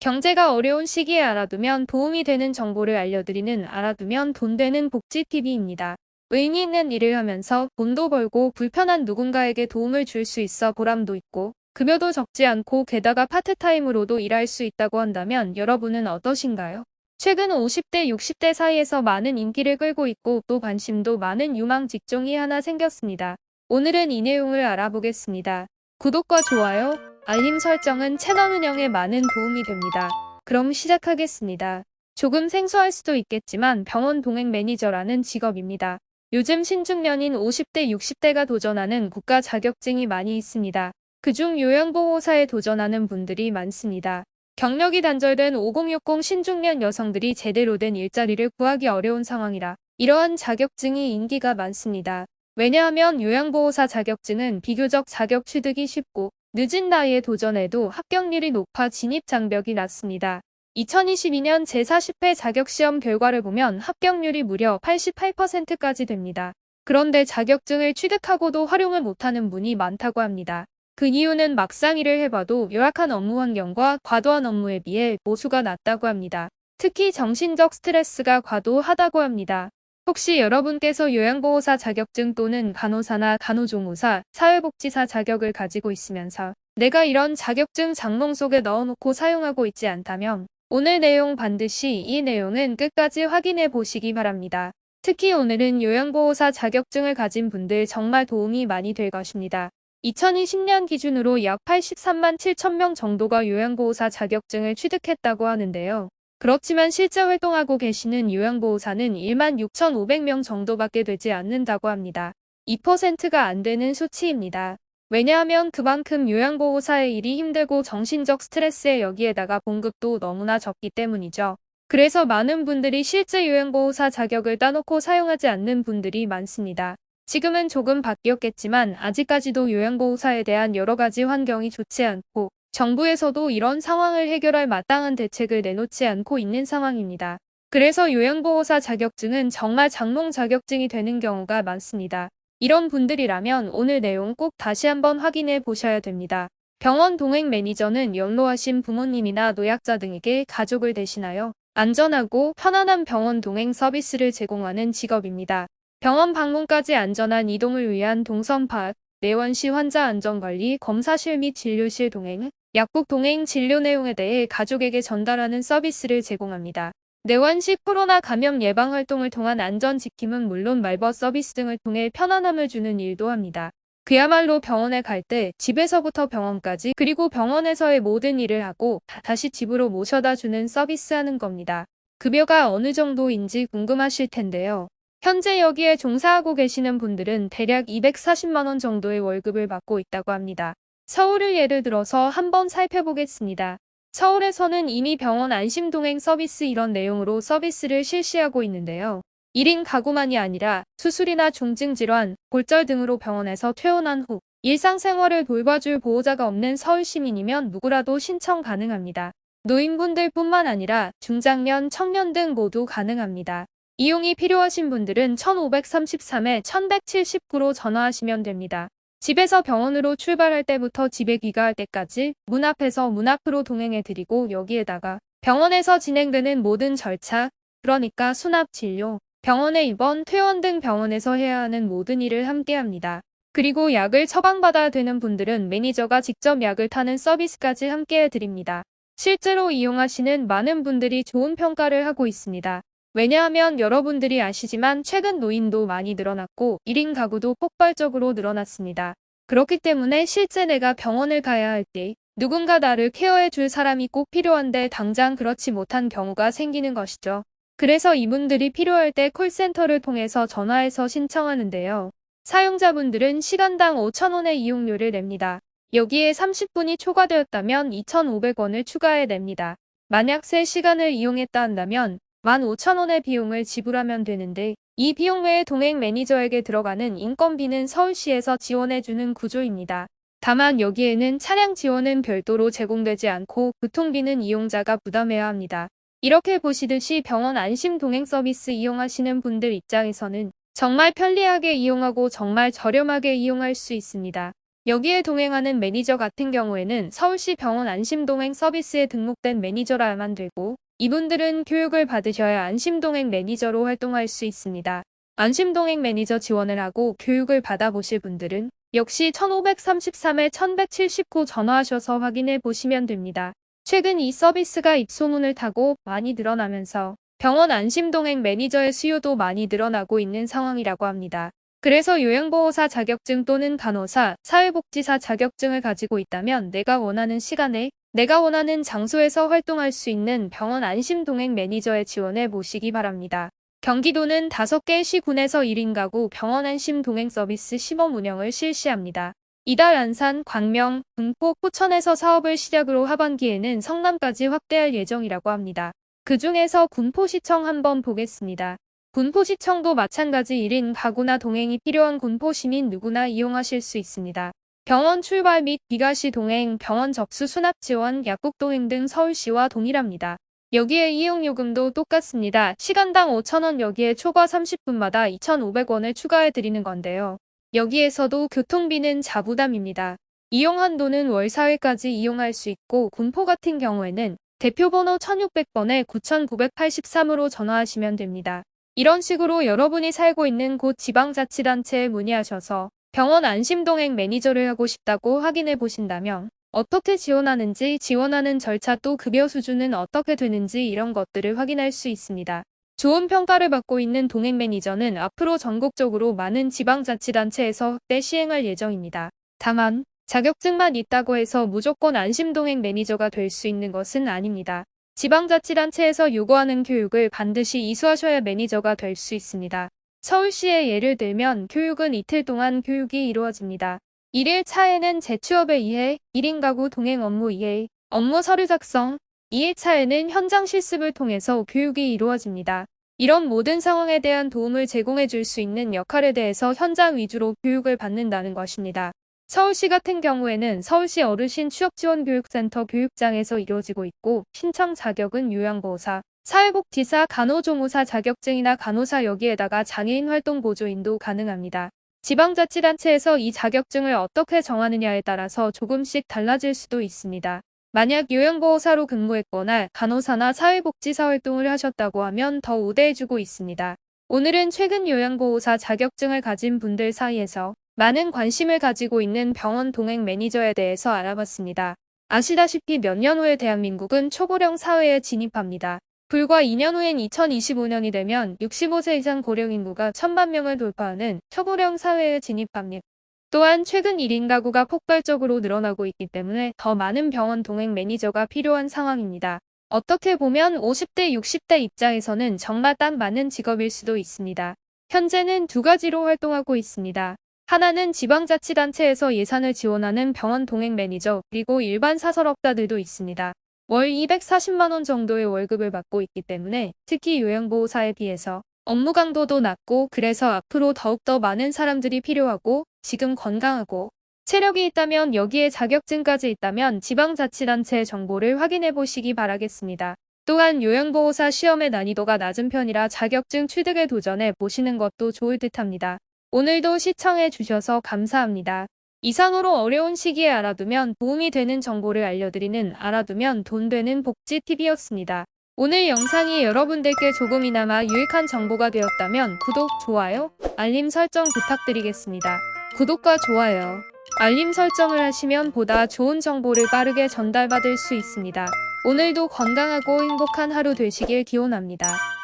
경제가 어려운 시기에 알아두면 도움이 되는 정보를 알려드리는 알아두면 돈 되는 복지TV입니다. 의미 있는 일을 하면서 돈도 벌고 불편한 누군가에게 도움을 줄 수 있어 보람도 있고 급여도 적지 않고 게다가 파트타임으로도 일할 수 있다고 한다면 여러분은 어떠신가요? 최근 50대, 60대 사이에서 많은 인기를 끌고 있고 또 관심도 많은 유망 직종이 하나 생겼습니다. 오늘은 이 내용을 알아보겠습니다. 구독과 좋아요, 알림 설정은 채널 운영에 많은 도움이 됩니다. 그럼 시작하겠습니다. 조금 생소할 수도 있겠지만 병원 동행 매니저라는 직업입니다. 요즘 신중년인 50대, 60대가 도전하는 국가 자격증이 많이 있습니다. 그중 요양보호사에 도전하는 분들이 많습니다. 경력이 단절된 5060 신중년 여성들이 제대로 된 일자리를 구하기 어려운 상황이라 이러한 자격증이 인기가 많습니다. 왜냐하면 요양보호사 자격증은 비교적 자격 취득이 쉽고 늦은 나이에 도전해도 합격률이 높아 진입 장벽이 낮습니다. 2022년 제40회 자격시험 결과를 보면 합격률이 무려 88%까지 됩니다. 그런데 자격증을 취득하고도 활용을 못하는 분이 많다고 합니다. 그 이유는 막상 일을 해봐도 열악한 업무 환경과 과도한 업무에 비해 보수가 낮다고 합니다. 특히 정신적 스트레스가 과도하다고 합니다. 혹시 여러분께서 요양보호사 자격증 또는 간호사나 간호조무사, 사회복지사 자격을 가지고 있으면서 내가 이런 자격증 장롱 속에 넣어놓고 사용하고 있지 않다면 오늘 내용 반드시 이 내용은 끝까지 확인해 보시기 바랍니다. 특히 오늘은 요양보호사 자격증을 가진 분들 정말 도움이 많이 될 것입니다. 2020년 기준으로 약 83만 7천 명 정도가 요양보호사 자격증을 취득했다고 하는데요. 그렇지만 실제 활동하고 계시는 요양보호사는 1만 6,500명 정도밖에 되지 않는다고 합니다. 2%가 안 되는 수치입니다. 왜냐하면 그만큼 요양보호사의 일이 힘들고 정신적 스트레스에 여기에다가 봉급도 너무나 적기 때문이죠. 그래서 많은 분들이 실제 요양보호사 자격을 따놓고 사용하지 않는 분들이 많습니다. 지금은 조금 바뀌었겠지만 아직까지도 요양보호사에 대한 여러 가지 환경이 좋지 않고 정부에서도 이런 상황을 해결할 마땅한 대책을 내놓지 않고 있는 상황입니다. 그래서 요양보호사 자격증은 정말 장롱 자격증이 되는 경우가 많습니다. 이런 분들이라면 오늘 내용 꼭 다시 한번 확인해 보셔야 됩니다. 병원 동행 매니저는 연로하신 부모님이나 노약자 등에게 가족을 대신하여 안전하고 편안한 병원 동행 서비스를 제공하는 직업입니다. 병원 방문까지 안전한 이동을 위한 동선 파악, 내원시 환자 안전관리, 검사실 및 진료실 동행, 약국 동행 진료 내용에 대해 가족에게 전달하는 서비스를 제공합니다. 내원시 코로나 감염 예방 활동을 통한 안전 지킴은 물론 말벗 서비스 등을 통해 편안함을 주는 일도 합니다. 그야말로 병원에 갈 때 집에서부터 병원까지 그리고 병원에서의 모든 일을 하고 다시 집으로 모셔다 주는 서비스 하는 겁니다. 급여가 어느 정도인지 궁금하실 텐데요. 현재 여기에 종사하고 계시는 분들은 대략 240만 원 정도의 월급을 받고 있다고 합니다. 서울을 예를 들어서 한번 살펴보겠습니다. 서울에서는 이미 병원 안심동행 서비스 이런 내용으로 서비스를 실시하고 있는데요. 1인 가구만이 아니라 수술이나 중증질환, 골절 등으로 병원에서 퇴원한 후 일상생활을 돌봐줄 보호자가 없는 서울 시민이면 누구라도 신청 가능합니다. 노인분들뿐만 아니라 중장년, 청년 등 모두 가능합니다. 이용이 필요하신 분들은 1533에 1179로 전화하시면 됩니다. 집에서 병원으로 출발할 때부터 집에 귀가할 때까지 문 앞에서 문 앞으로 동행해드리고 여기에다가 병원에서 진행되는 모든 절차, 그러니까 수납 진료, 병원에 입원, 퇴원 등 병원에서 해야 하는 모든 일을 함께합니다. 그리고 약을 처방받아야 되는 분들은 매니저가 직접 약을 타는 서비스까지 함께해드립니다. 실제로 이용하시는 많은 분들이 좋은 평가를 하고 있습니다. 왜냐하면 여러분들이 아시지만 최근 노인도 많이 늘어났고 1인 가구도 폭발적으로 늘어났습니다. 그렇기 때문에 실제 내가 병원을 가야 할 때 누군가 나를 케어해 줄 사람이 꼭 필요한데 당장 그렇지 못한 경우가 생기는 것이죠. 그래서 이분들이 필요할 때 콜센터를 통해서 전화해서 신청하는데요. 사용자분들은 시간당 5,000원의 이용료를 냅니다. 여기에 30분이 초과되었다면 2,500원을 추가해 냅니다. 만약 3시간을 이용했다 한다면 15,000원의 비용을 지불하면 되는데 이 비용 외에 동행 매니저에게 들어가는 인건비는 서울시에서 지원해주는 구조입니다. 다만 여기에는 차량 지원은 별도로 제공되지 않고 교통비는 이용자가 부담해야 합니다. 이렇게 보시듯이 병원 안심 동행 서비스 이용하시는 분들 입장에서는 정말 편리하게 이용하고 정말 저렴하게 이용할 수 있습니다. 여기에 동행하는 매니저 같은 경우에는 서울시 병원 안심동행 서비스에 등록된 매니저라야만 되고, 이분들은 교육을 받으셔야 안심동행 매니저로 활동할 수 있습니다. 안심동행 매니저 지원을 하고 교육을 받아보실 분들은 역시 1533에 1179 전화하셔서 확인해 보시면 됩니다. 최근 이 서비스가 입소문을 타고 많이 늘어나면서 병원 안심동행 매니저의 수요도 많이 늘어나고 있는 상황이라고 합니다. 그래서 요양보호사 자격증 또는 간호사, 사회복지사 자격증을 가지고 있다면 내가 원하는 시간에 내가 원하는 장소에서 활동할 수 있는 병원 안심동행 매니저에 지원해 보시기 바랍니다. 경기도는 5개 시군에서 1인 가구 병원 안심동행 서비스 시범 운영을 실시합니다. 이달 안산, 광명, 군포, 포천에서 사업을 시작으로 하반기에는 성남까지 확대할 예정이라고 합니다. 그 중에서 군포시청 한번 보겠습니다. 군포시청도 마찬가지 1인 가구나 동행이 필요한 군포시민 누구나 이용하실 수 있습니다. 병원 출발 및 비가시 동행, 병원 접수 수납 지원, 약국 동행 등 서울시와 동일합니다. 여기에 이용요금도 똑같습니다. 시간당 5,000원, 여기에 초과 30분마다 2,500원을 추가해 드리는 건데요. 여기에서도 교통비는 자부담입니다. 이용 한도는 월 4회까지 이용할 수 있고, 군포 같은 경우에는 대표번호 1600번에 9983으로 전화하시면 됩니다. 이런 식으로 여러분이 살고 있는 곳 지방자치단체에 문의하셔서 병원 안심동행 매니저를 하고 싶다고 확인해 보신다면 어떻게 지원하는지, 지원하는 절차 또 급여 수준은 어떻게 되는지 이런 것들을 확인할 수 있습니다. 좋은 평가를 받고 있는 동행 매니저는 앞으로 전국적으로 많은 지방자치단체에서 확대 시행할 예정입니다. 다만 자격증만 있다고 해서 무조건 안심동행 매니저가 될 수 있는 것은 아닙니다. 지방자치단체에서 요구하는 교육을 반드시 이수하셔야 매니저가 될 수 있습니다. 서울시의 예를 들면 교육은 이틀 동안 교육이 이루어집니다. 1일 차에는 재취업에 의해 1인 가구 동행 업무 이해, 업무 서류 작성, 2일 차에는 현장 실습을 통해서 교육이 이루어집니다. 이런 모든 상황에 대한 도움을 제공해 줄 수 있는 역할에 대해서 현장 위주로 교육을 받는다는 것입니다. 서울시 같은 경우에는 서울시 어르신 취업지원교육센터 교육장에서 이루어지고 있고, 신청 자격은 요양보호사, 사회복지사, 간호조무사 자격증이나 간호사, 여기에다가 장애인 활동 보조인도 가능합니다. 지방자치단체에서 이 자격증을 어떻게 정하느냐에 따라서 조금씩 달라질 수도 있습니다. 만약 요양보호사로 근무했거나 간호사나 사회복지사 활동을 하셨다고 하면 더 우대해주고 있습니다. 오늘은 최근 요양보호사 자격증을 가진 분들 사이에서 많은 관심을 가지고 있는 병원 동행 매니저에 대해서 알아봤습니다. 아시다시피 몇 년 후에 대한민국은 초고령 사회에 진입합니다. 불과 2년 후인 2025년이 되면 65세 이상 고령 인구가 1,000만 명을 돌파하는 초고령 사회에 진입합니다. 또한 최근 1인 가구가 폭발적으로 늘어나고 있기 때문에 더 많은 병원 동행 매니저가 필요한 상황입니다. 어떻게 보면 50대, 60대 입장에서는 정말 딱 맞는 직업일 수도 있습니다. 현재는 두 가지로 활동하고 있습니다. 하나는 지방자치단체에서 예산을 지원하는 병원 동행 매니저, 그리고 일반 사설업자들도 있습니다. 월 240만 원 정도의 월급을 받고 있기 때문에 특히 요양보호사에 비해서 업무 강도도 낮고, 그래서 앞으로 더욱더 많은 사람들이 필요하고, 지금 건강하고 체력이 있다면, 여기에 자격증까지 있다면 지방자치단체의 정보를 확인해 보시기 바라겠습니다. 또한 요양보호사 시험의 난이도가 낮은 편이라 자격증 취득에 도전해 보시는 것도 좋을 듯합니다. 오늘도 시청해 주셔서 감사합니다. 이상으로 어려운 시기에 알아두면 도움이 되는 정보를 알려드리는 알아두면 돈 되는 복지TV였습니다. 오늘 영상이 여러분들께 조금이나마 유익한 정보가 되었다면 구독, 좋아요, 알림 설정 부탁드리겠습니다. 구독과 좋아요, 알림 설정을 하시면 보다 좋은 정보를 빠르게 전달받을 수 있습니다. 오늘도 건강하고 행복한 하루 되시길 기원합니다.